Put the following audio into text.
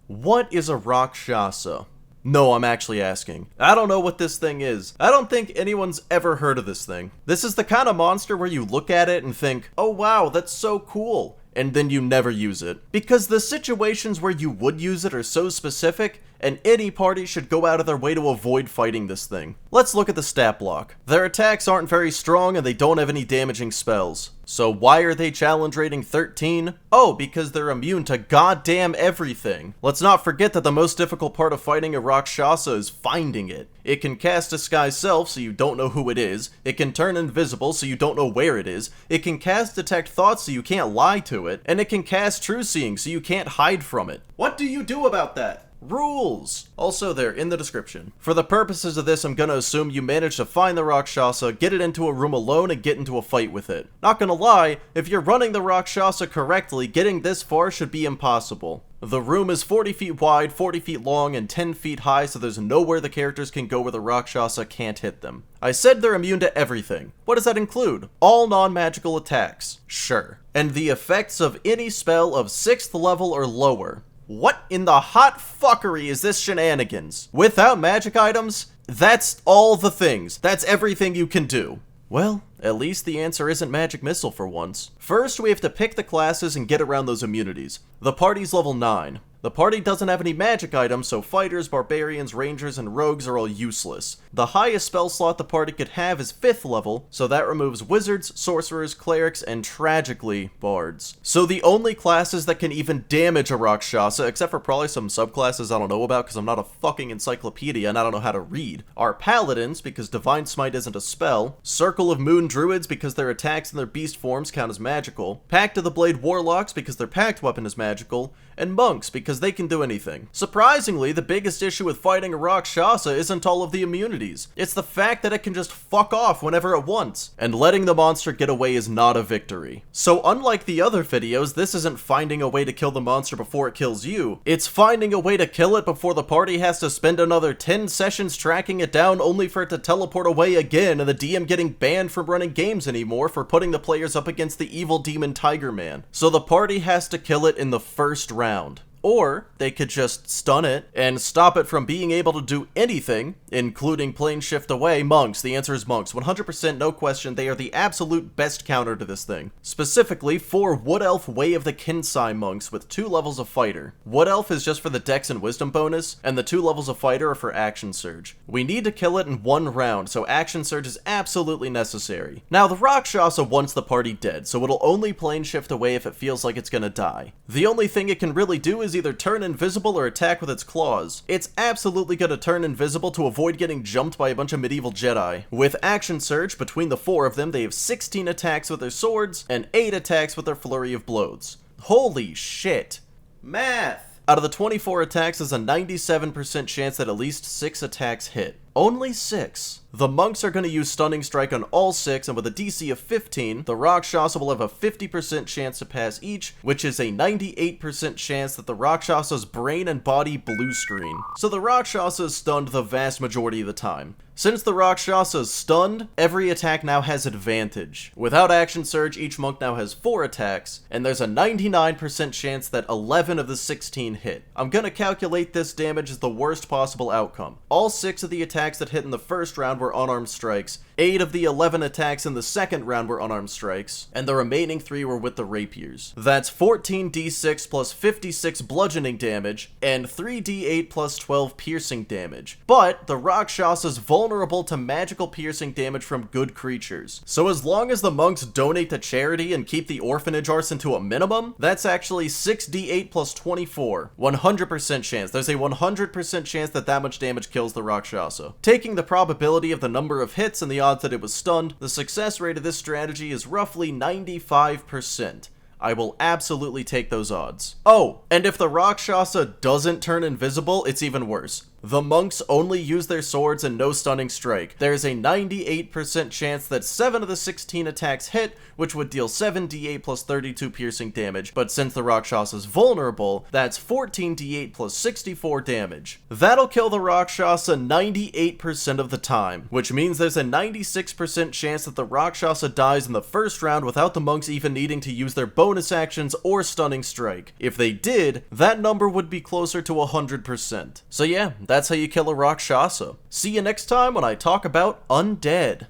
What is a Rakshasa? No, I'm actually asking. I don't know what this thing is. I don't think anyone's ever heard of this thing. This is the kind of monster where you look at it and think, oh wow, that's so cool, and then you never use it. Because the situations where you would use it are so specific, and any party should go out of their way to avoid fighting this thing. Let's look at the stat block. Their attacks aren't very strong and they don't have any damaging spells. So why are they challenge rating 13? Oh, because they're immune to goddamn everything. Let's not forget that the most difficult part of fighting a Rakshasa is finding it. It can cast Disguise Self so you don't know who it is. It can turn invisible so you don't know where it is. It can cast Detect Thoughts so you can't lie to it. And it can cast True Seeing so you can't hide from it. What do you do about that? Rules! Also, they're in the description. For the purposes of this, I'm gonna assume you managed to find the Rakshasa, get it into a room alone, and get into a fight with it. Not gonna lie, if you're running the Rakshasa correctly, getting this far should be impossible. The room is 40 feet wide, 40 feet long, and 10 feet high, so there's nowhere the characters can go where the Rakshasa can't hit them. I said they're immune to everything. What does that include? All non-magical attacks. Sure. And the effects of any spell of 6th level or lower. What in the hot fuckery is this shenanigans? Without magic items, that's all the things. That's everything you can do. Well, at least the answer isn't Magic Missile for once. First, we have to pick the classes and get around those immunities. The party's level 9. The party doesn't have any magic items, so fighters, barbarians, rangers, and rogues are all useless. The highest spell slot the party could have is 5th level, so that removes wizards, sorcerers, clerics, and tragically, bards. So the only classes that can even damage a Rakshasa, except for probably some subclasses I don't know about because I'm not a fucking encyclopedia and I don't know how to read, are paladins because Divine Smite isn't a spell, Circle of Moon druids because their attacks and their beast forms count as magical, Pact of the Blade warlocks because their pact weapon is magical, and monks because they can do anything. Surprisingly, the biggest issue with fighting a Rakshasa isn't all of the immunities. It's the fact that it can just fuck off whenever it wants, and letting the monster get away is not a victory. So unlike the other videos, this isn't finding a way to kill the monster before it kills you, it's finding a way to kill it before the party has to spend another 10 sessions tracking it down only for it to teleport away again and the DM getting banned from running games anymore for putting the players up against the evil demon Tiger Man. So the party has to kill it in the first round. Or they could just stun it and stop it from being able to do anything, including plane shift away. Monks. The answer is monks. 100% no question, they are the absolute best counter to this thing. Specifically, 4 Wood Elf Way of the Kinsai monks with 2 levels of fighter. Wood Elf is just for the dex and wisdom bonus, and the 2 levels of fighter are for action surge. We need to kill it in 1 round, so action surge is absolutely necessary. Now, the Rakshasa wants the party dead, so it'll only plane shift away if it feels like it's gonna die. The only thing it can really do is either turn invisible or attack with its claws. It's absolutely gonna turn invisible to avoid getting jumped by a bunch of medieval Jedi. With action surge, between the 4 of them, they have 16 attacks with their swords and 8 attacks with their flurry of blows. Holy shit. Math! Out of the 24 attacks, there's a 97% chance that at least 6 attacks hit. Only 6. The monks are going to use Stunning Strike on all 6, and with a DC of 15, the Rakshasa will have a 50% chance to pass each, which is a 98% chance that the Rakshasa's brain and body blue screen. So the Rakshasa is stunned the vast majority of the time. Since the Rakshasa is stunned, every attack now has advantage. Without action surge, each monk now has 4 attacks, and there's a 99% chance that 11 of the 16 hit. I'm gonna calculate this damage as the worst possible outcome. All 6 of the attacks that hit in the first round were unarmed strikes, 8 of the 11 attacks in the second round were unarmed strikes, and the remaining 3 were with the rapiers. That's 14d6 plus 56 bludgeoning damage, and 3d8 plus 12 piercing damage. But the Rakshasa's vulnerable to magical piercing damage from good creatures. So as long as the monks donate to charity and keep the orphanage arson to a minimum, that's actually 6d8 plus 24. 100% chance. There's a 100% chance that that much damage kills the Rakshasa. Taking the probability of the number of hits and the odds that it was stunned, the success rate of this strategy is roughly 95%. I will absolutely take those odds. Oh, and if the Rakshasa doesn't turn invisible, it's even worse. The monks only use their swords and no stunning strike. There's a 98% chance that 7 of the 16 attacks hit, which would deal 7d8 plus 32 piercing damage, but since the Rakshasa is vulnerable, that's 14d8 plus 64 damage. That'll kill the Rakshasa 98% of the time, which means there's a 96% chance that the Rakshasa dies in the first round without the monks even needing to use their bonus actions or stunning strike. If they did, that number would be closer to 100%. So yeah, that's how you kill a Rakshasa. See you next time when I talk about undead.